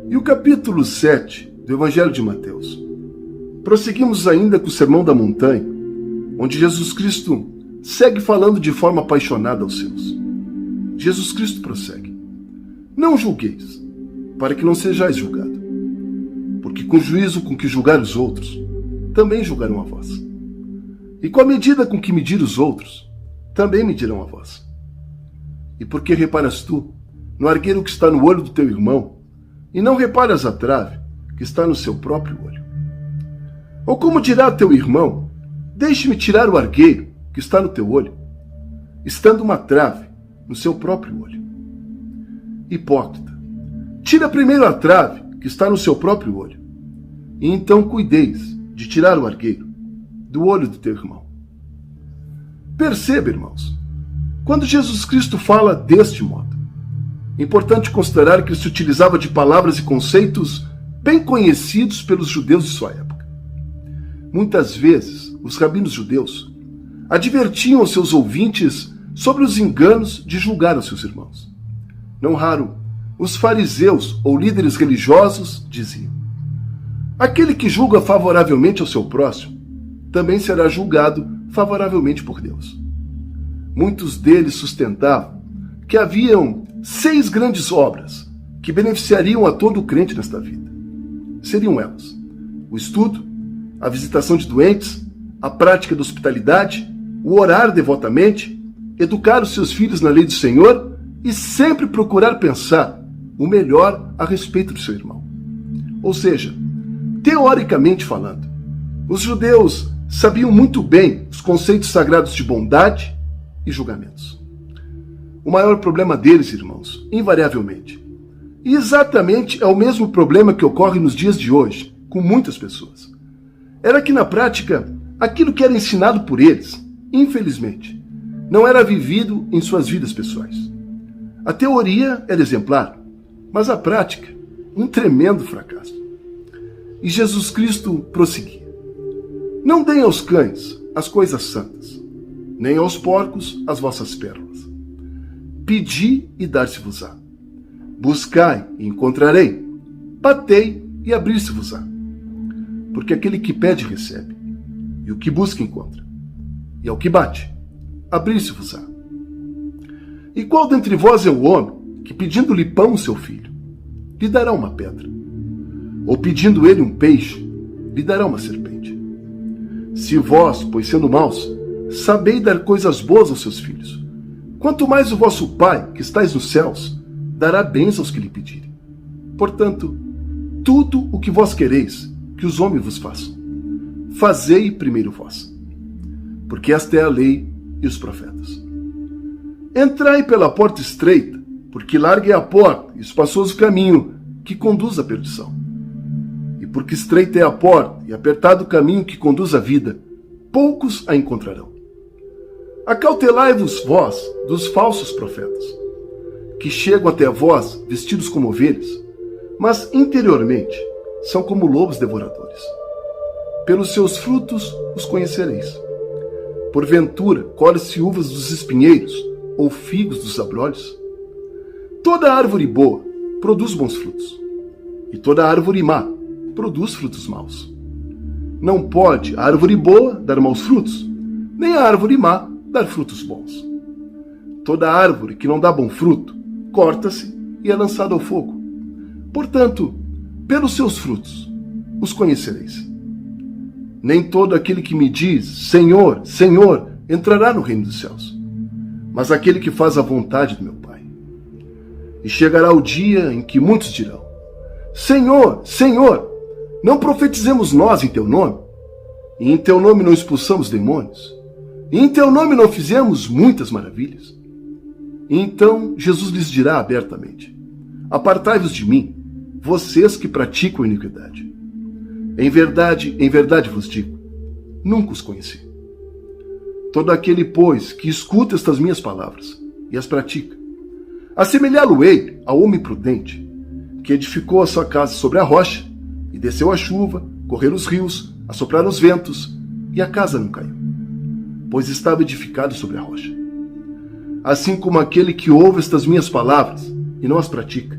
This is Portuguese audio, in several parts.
E o capítulo 7 do Evangelho de Mateus. Prosseguimos ainda com o Sermão da Montanha, onde Jesus Cristo segue falando de forma apaixonada aos seus. Jesus Cristo prossegue: Não julgueis, para que não sejais julgado, porque com o juízo com que julgar os outros, também julgarão a vós. E com a medida com que medir os outros, também medirão a vós. E por que reparas tu no argueiro que está no olho do teu irmão, e não reparas a trave que está no seu próprio olho? Ou como dirá teu irmão: Deixe-me tirar o argueiro que está no teu olho, estando uma trave no seu próprio olho? Hipócrita, tira primeiro a trave que está no seu próprio olho, e então cuideis de tirar o argueiro do olho do teu irmão. Perceba, irmãos, quando Jesus Cristo fala deste modo, é importante considerar que ele se utilizava de palavras e conceitos bem conhecidos pelos judeus de sua época. Muitas vezes, os rabinos judeus advertiam aos seus ouvintes sobre os enganos de julgar os seus irmãos. Não raro, os fariseus ou líderes religiosos diziam: Aquele que julga favoravelmente ao seu próximo, também será julgado favoravelmente por Deus. Muitos deles sustentavam que haviam 6 grandes obras que beneficiariam a todo crente nesta vida. Seriam elas: o estudo, a visitação de doentes, a prática da hospitalidade, o orar devotamente, educar os seus filhos na lei do Senhor e sempre procurar pensar o melhor a respeito do seu irmão. Ou seja, teoricamente falando, os judeus sabiam muito bem os conceitos sagrados de bondade e julgamentos. O maior problema deles, irmãos, invariavelmente, e exatamente é o mesmo problema que ocorre nos dias de hoje, com muitas pessoas, era que na prática, aquilo que era ensinado por eles, infelizmente, não era vivido em suas vidas pessoais. A teoria era exemplar, mas a prática, um tremendo fracasso. E Jesus Cristo prosseguia: Não deem aos cães as coisas santas, nem aos porcos as vossas pérolas. Pedi e dar-se-vos-á. Buscai e encontrarei. Batei e abrir-se-vos-á. Porque aquele que pede recebe, e o que busca encontra, e ao que bate, abrir-se-vos-á. E qual dentre vós é o homem que, pedindo-lhe pão ao seu filho, lhe dará uma pedra? Ou pedindo ele um peixe, lhe dará uma serpente? Se vós, pois sendo maus, sabeis dar coisas boas aos seus filhos, quanto mais o vosso Pai, que estais nos céus, dará bens aos que lhe pedirem. Portanto, tudo o que vós quereis que os homens vos façam, fazei primeiro vós, porque esta é a lei e os profetas. Entrai pela porta estreita, porque larga é a porta e espaçoso o caminho que conduz à perdição. E porque estreita é a porta e apertado o caminho que conduz à vida, poucos a encontrarão. Acautelai-vos vós dos falsos profetas, que chegam até vós vestidos como ovelhas, mas interiormente são como lobos devoradores. Pelos seus frutos os conhecereis. Porventura, colhe-se uvas dos espinheiros ou figos dos abrolhos? Toda árvore boa produz bons frutos, e toda árvore má produz frutos maus. Não pode a árvore boa dar maus frutos, nem a árvore má dar frutos bons. Toda árvore que não dá bom fruto, corta-se e é lançada ao fogo. Portanto, pelos seus frutos os conhecereis. Nem todo aquele que me diz, Senhor, Senhor, entrará no reino dos céus, mas aquele que faz a vontade do meu Pai. E chegará o dia em que muitos dirão: Senhor, Senhor, não profetizemos nós em teu nome? E em teu nome não expulsamos demônios? E em teu nome não fizemos muitas maravilhas? E então Jesus lhes dirá abertamente: Apartai-vos de mim, vocês que praticam iniquidade. Em verdade vos digo, nunca os conheci. Todo aquele, pois, que escuta estas minhas palavras e as pratica, assemelhá-lo-ei ao homem prudente, que edificou a sua casa sobre a rocha, e desceu a chuva, correram os rios, assopraram os ventos, e a casa não caiu, pois estava edificado sobre a rocha. Assim como aquele que ouve estas minhas palavras e não as pratica,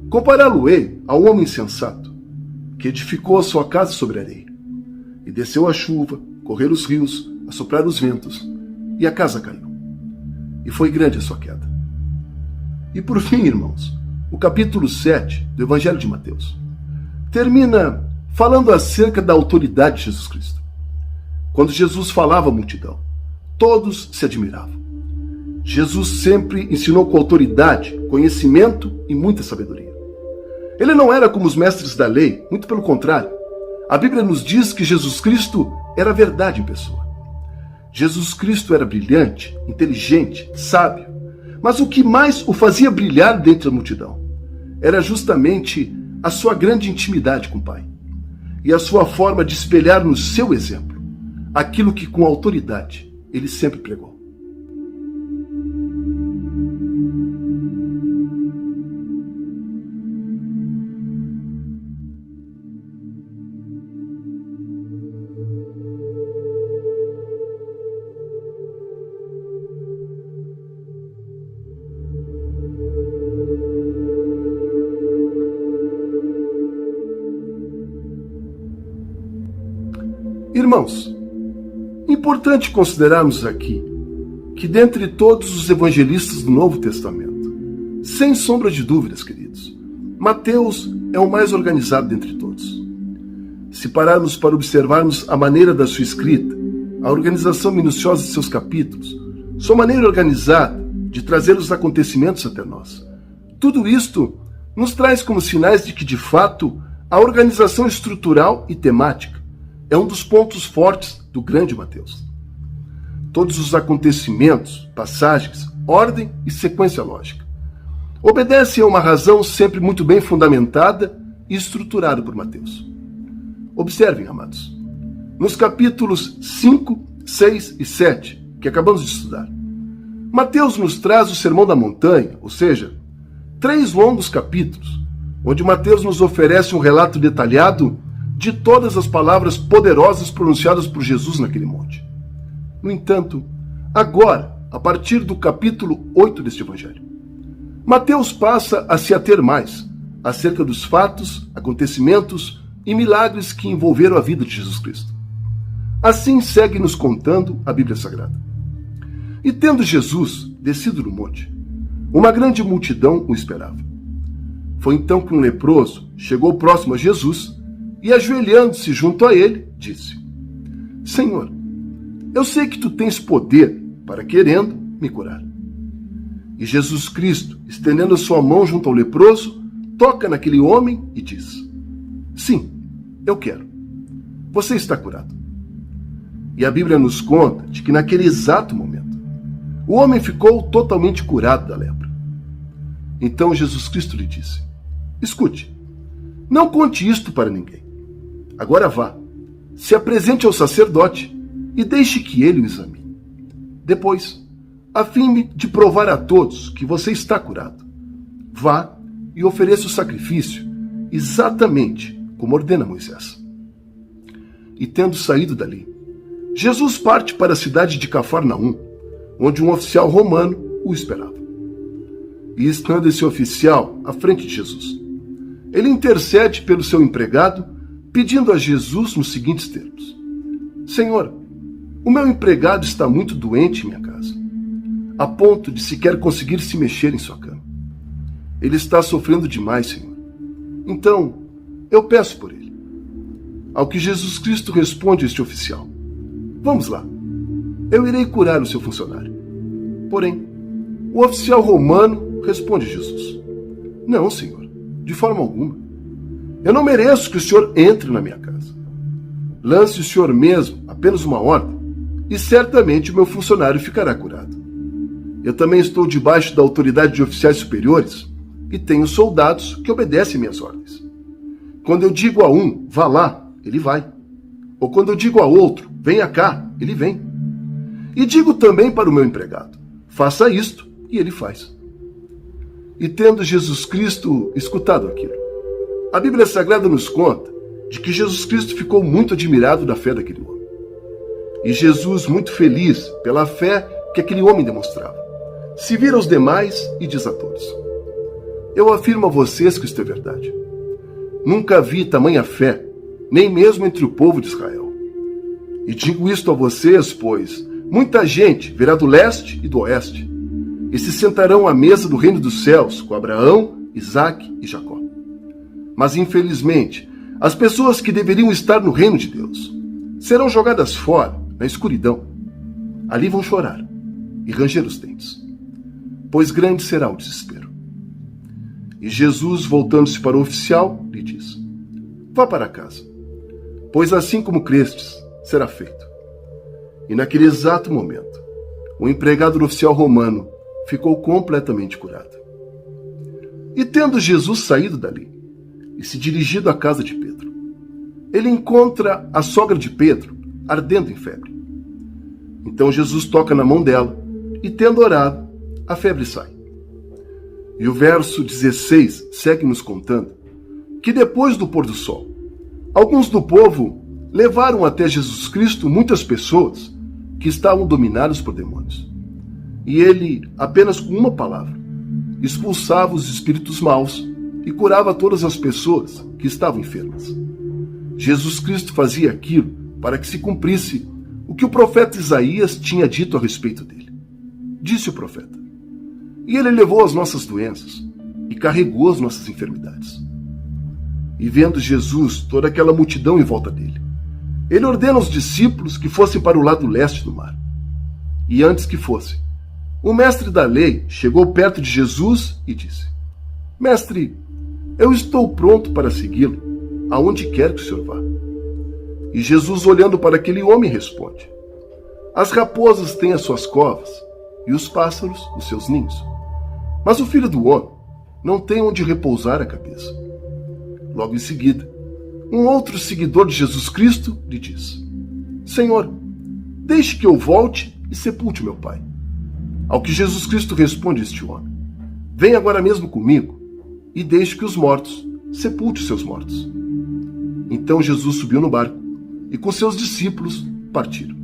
Compará-lo-ei ao homem insensato, que edificou a sua casa sobre a areia. E desceu a chuva, correram os rios, assopraram os ventos, e a casa caiu. E foi grande a sua queda. E por fim, irmãos, o capítulo 7 do Evangelho de Mateus termina falando acerca da autoridade de Jesus Cristo. Quando Jesus falava à multidão, todos se admiravam. Jesus sempre ensinou com autoridade, conhecimento e muita sabedoria. Ele não era como os mestres da lei, muito pelo contrário. A Bíblia nos diz que Jesus Cristo era a verdade em pessoa. Jesus Cristo era brilhante, inteligente, sábio, mas o que mais o fazia brilhar dentre a multidão era justamente a sua grande intimidade com o Pai e a sua forma de espelhar no seu exemplo aquilo que com autoridade ele sempre pregou. Irmãos, importante considerarmos aqui que dentre todos os evangelistas do Novo Testamento, sem sombra de dúvidas, queridos, Mateus é o mais organizado dentre todos. Se pararmos para observarmos a maneira da sua escrita, a organização minuciosa de seus capítulos, sua maneira organizada de trazer os acontecimentos até nós, tudo isto nos traz como sinais de que, de fato, a organização estrutural e temática é um dos pontos fortes do grande Mateus. Todos os acontecimentos, passagens, ordem e sequência lógica obedecem a uma razão sempre muito bem fundamentada e estruturada por Mateus. Observem, amados, nos capítulos 5, 6 e 7, que acabamos de estudar, Mateus nos traz o Sermão da Montanha, ou seja, 3 longos capítulos, onde Mateus nos oferece um relato detalhado de todas as palavras poderosas pronunciadas por Jesus naquele monte. No entanto, agora, a partir do capítulo 8 deste Evangelho, Mateus passa a se ater mais acerca dos fatos, acontecimentos e milagres que envolveram a vida de Jesus Cristo. Assim segue nos contando a Bíblia Sagrada. E tendo Jesus descido do monte, uma grande multidão o esperava. Foi então que um leproso chegou próximo a Jesus e, ajoelhando-se junto a ele, disse: Senhor, eu sei que tu tens poder para, querendo, me curar. E Jesus Cristo, estendendo a sua mão junto ao leproso, toca naquele homem e diz: Sim, eu quero. Você está curado. E a Bíblia nos conta de que naquele exato momento, o homem ficou totalmente curado da lepra. Então Jesus Cristo lhe disse: Escute, não conte isto para ninguém. Agora vá, se apresente ao sacerdote e deixe que ele o examine. Depois, a fim de provar a todos que você está curado, vá e ofereça o sacrifício exatamente como ordena Moisés. E tendo saído dali, Jesus parte para a cidade de Cafarnaum, onde um oficial romano o esperava. E estando esse oficial à frente de Jesus, ele intercede pelo seu empregado, pedindo a Jesus nos seguintes termos: Senhor, o meu empregado está muito doente em minha casa, a ponto de sequer conseguir se mexer em sua cama. Ele está sofrendo demais, Senhor. Então, eu peço por ele. Ao que Jesus Cristo responde a este oficial: Vamos lá, eu irei curar o seu funcionário. Porém, o oficial romano responde a Jesus: Não, Senhor, de forma alguma. Eu não mereço que o Senhor entre na minha casa. Lance o Senhor mesmo apenas uma ordem, e certamente o meu funcionário ficará curado. Eu também estou debaixo da autoridade de oficiais superiores e tenho soldados que obedecem minhas ordens. Quando eu digo a um, vá lá, ele vai. Ou quando eu digo a outro, venha cá, ele vem. E digo também para o meu empregado: faça isto, e ele faz. E tendo Jesus Cristo escutado aquilo, a Bíblia Sagrada nos conta de que Jesus Cristo ficou muito admirado da fé daquele homem. E Jesus, muito feliz pela fé que aquele homem demonstrava, se vira aos demais e diz a todos: Eu afirmo a vocês que isto é verdade. Nunca vi tamanha fé, nem mesmo entre o povo de Israel. E digo isto a vocês, pois muita gente virá do leste e do oeste, e se sentarão à mesa do reino dos céus com Abraão, Isaque e Jacó. Mas, infelizmente, as pessoas que deveriam estar no reino de Deus serão jogadas fora, na escuridão. Ali vão chorar e ranger os dentes, pois grande será o desespero. E Jesus, voltando-se para o oficial, lhe diz: vá para casa, pois assim como crestes, será feito. E naquele exato momento, o empregado do oficial romano ficou completamente curado. E tendo Jesus saído dali e se dirigido à casa de Pedro, ele encontra a sogra de Pedro ardendo em febre. Então Jesus toca na mão dela e, tendo orado, a febre sai. E o verso 16 segue nos contando que depois do pôr do sol, alguns do povo levaram até Jesus Cristo muitas pessoas que estavam dominadas por demônios. E ele, apenas com uma palavra, expulsava os espíritos maus e curava todas as pessoas que estavam enfermas. Jesus Cristo fazia aquilo para que se cumprisse o que o profeta Isaías tinha dito a respeito dele. Disse o profeta: e ele levou as nossas doenças e carregou as nossas enfermidades. E vendo Jesus toda aquela multidão em volta dele, ele ordena aos discípulos que fossem para o lado leste do mar. E antes que fossem, o mestre da lei chegou perto de Jesus e disse: Mestre, eu estou pronto para segui-lo, aonde quer que o senhor vá. E Jesus, olhando para aquele homem, responde: as raposas têm as suas covas e os pássaros os seus ninhos, mas o filho do homem não tem onde repousar a cabeça. Logo em seguida, um outro seguidor de Jesus Cristo lhe diz: Senhor, deixe que eu volte e sepulte meu pai. Ao que Jesus Cristo responde a este homem: vem agora mesmo comigo e deixe que os mortos sepulte os seus mortos. Então Jesus subiu no barco e com seus discípulos partiram.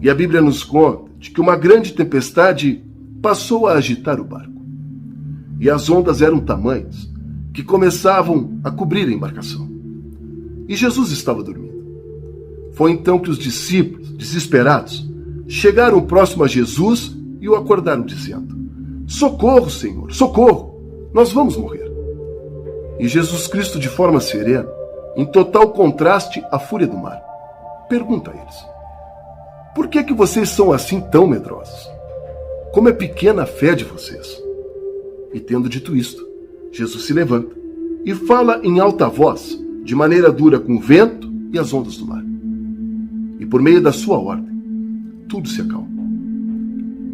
E a Bíblia nos conta de que uma grande tempestade passou a agitar o barco. E as ondas eram tamanhas que começavam a cobrir a embarcação. E Jesus estava dormindo. Foi então que os discípulos, desesperados, chegaram próximo a Jesus e o acordaram, dizendo: socorro, Senhor, socorro! Nós vamos morrer. E Jesus Cristo, de forma serena, em total contraste à fúria do mar, pergunta a eles: por que vocês são assim tão medrosos? Como é pequena a fé de vocês? E tendo dito isto, Jesus se levanta e fala em alta voz, de maneira dura, com o vento e as ondas do mar. E por meio da sua ordem, tudo se acalma.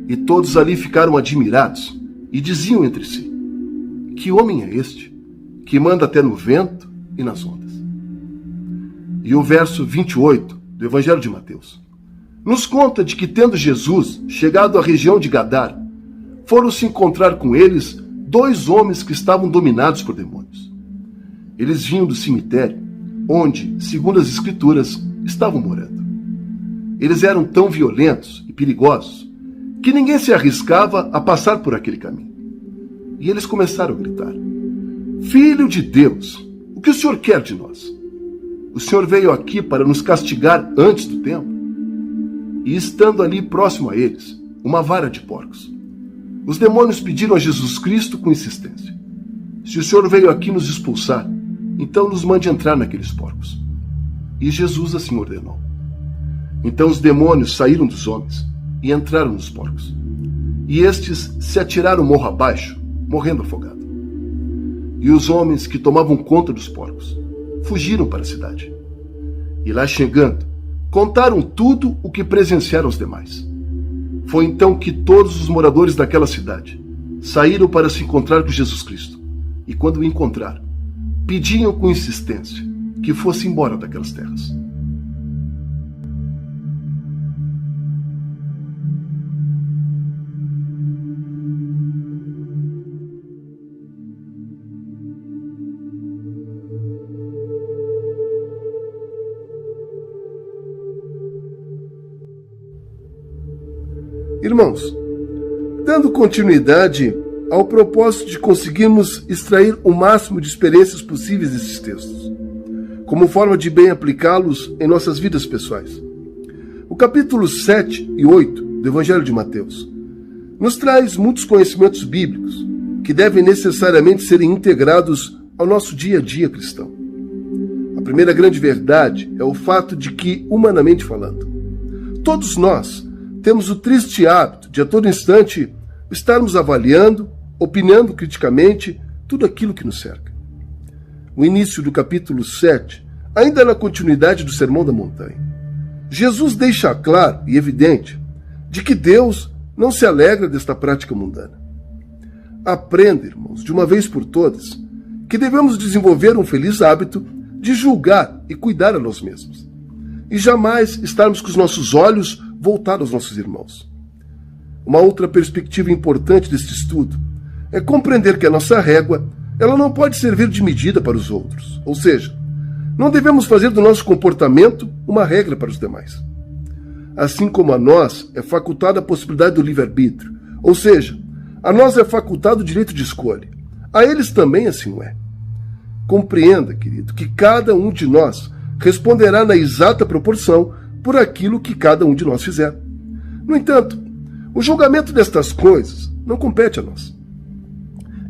E todos ali ficaram admirados e diziam entre si: que homem é este, que manda até no vento e nas ondas? E o verso 28 do Evangelho de Mateus nos conta de que, tendo Jesus chegado à região de Gadara, foram se encontrar com eles 2 homens que estavam dominados por demônios. Eles vinham do cemitério, onde, segundo as Escrituras, estavam morando. Eles eram tão violentos e perigosos que ninguém se arriscava a passar por aquele caminho. E eles começaram a gritar: Filho de Deus, o que o Senhor quer de nós? O Senhor veio aqui para nos castigar antes do tempo? E estando ali próximo a eles, uma vara de porcos, os demônios pediram a Jesus Cristo com insistência: se o Senhor veio aqui nos expulsar, então nos mande entrar naqueles porcos. E Jesus assim ordenou. Então os demônios saíram dos homens e entraram nos porcos. E estes se atiraram morro abaixo, morrendo afogado. E os homens que tomavam conta dos porcos fugiram para a cidade. E lá chegando, contaram tudo o que presenciaram aos demais. Foi então que todos os moradores daquela cidade saíram para se encontrar com Jesus Cristo. E quando o encontraram, pediam com insistência que fosse embora daquelas terras. Irmãos, dando continuidade ao propósito de conseguirmos extrair o máximo de experiências possíveis desses textos, como forma de bem aplicá-los em nossas vidas pessoais. O capítulo 7 e 8 do Evangelho de Mateus nos traz muitos conhecimentos bíblicos que devem necessariamente serem integrados ao nosso dia a dia cristão. A primeira grande verdade é o fato de que, humanamente falando, todos nós temos o triste hábito de a todo instante estarmos avaliando, opinando criticamente tudo aquilo que nos cerca. O início do capítulo 7, ainda na continuidade do Sermão da Montanha, Jesus deixa claro e evidente de que Deus não se alegra desta prática mundana. Aprenda, irmãos, de uma vez por todas, que devemos desenvolver um feliz hábito de julgar e cuidar a nós mesmos, e jamais estarmos com os nossos olhos voltados aos nossos irmãos. Uma outra perspectiva importante deste estudo é compreender que a nossa régua ela não pode servir de medida para os outros, ou seja, não devemos fazer do nosso comportamento uma regra para os demais. Assim como a nós é facultada a possibilidade do livre-arbítrio, ou seja, a nós é facultado o direito de escolha, a eles também assim o é. Compreenda, querido, que cada um de nós responderá na exata proporção por aquilo que cada um de nós fizer. No entanto, o julgamento destas coisas não compete a nós.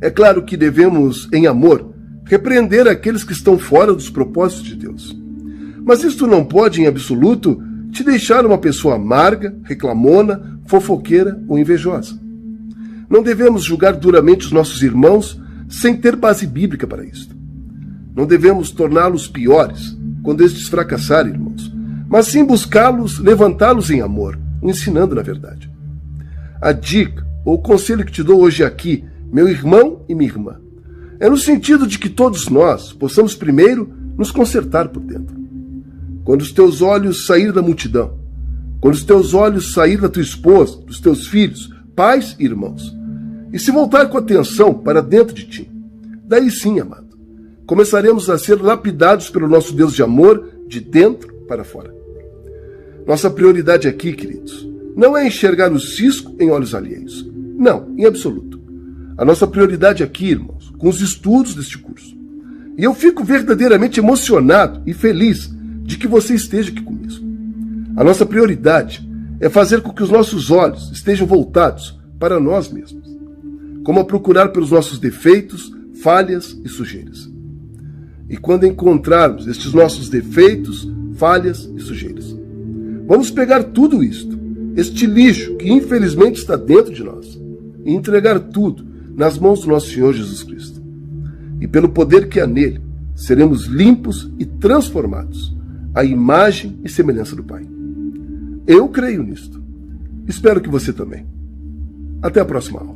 É claro que devemos, em amor, repreender aqueles que estão fora dos propósitos de Deus. Mas isto não pode, em absoluto, te deixar uma pessoa amarga, reclamona, fofoqueira ou invejosa. Não devemos julgar duramente os nossos irmãos sem ter base bíblica para isto. Não devemos torná-los piores quando estes fracassarem, irmãos, mas sim buscá-los, levantá-los em amor, o ensinando na verdade. A dica ou o conselho que te dou hoje aqui, meu irmão e minha irmã, é no sentido de que todos nós possamos primeiro nos consertar por dentro. Quando os teus olhos saírem da multidão, quando os teus olhos saírem da tua esposa, dos teus filhos, pais e irmãos, e se voltar com atenção para dentro de ti, daí sim, amado, começaremos a ser lapidados pelo nosso Deus de amor de dentro para fora. Nossa prioridade aqui, queridos, não é enxergar o cisco em olhos alheios. Não, em absoluto. A nossa prioridade aqui, irmãos, com os estudos deste curso. E eu fico verdadeiramente emocionado e feliz de que você esteja aqui comigo. A nossa prioridade é fazer com que os nossos olhos estejam voltados para nós mesmos, como a procurar pelos nossos defeitos, falhas e sujeiras. E quando encontrarmos estes nossos defeitos, falhas e sujeiras, vamos pegar tudo isto, este lixo que infelizmente está dentro de nós, e entregar tudo nas mãos do nosso Senhor Jesus Cristo. E pelo poder que há nele, seremos limpos e transformados à imagem e semelhança do Pai. Eu creio nisto. Espero que você também. Até a próxima aula.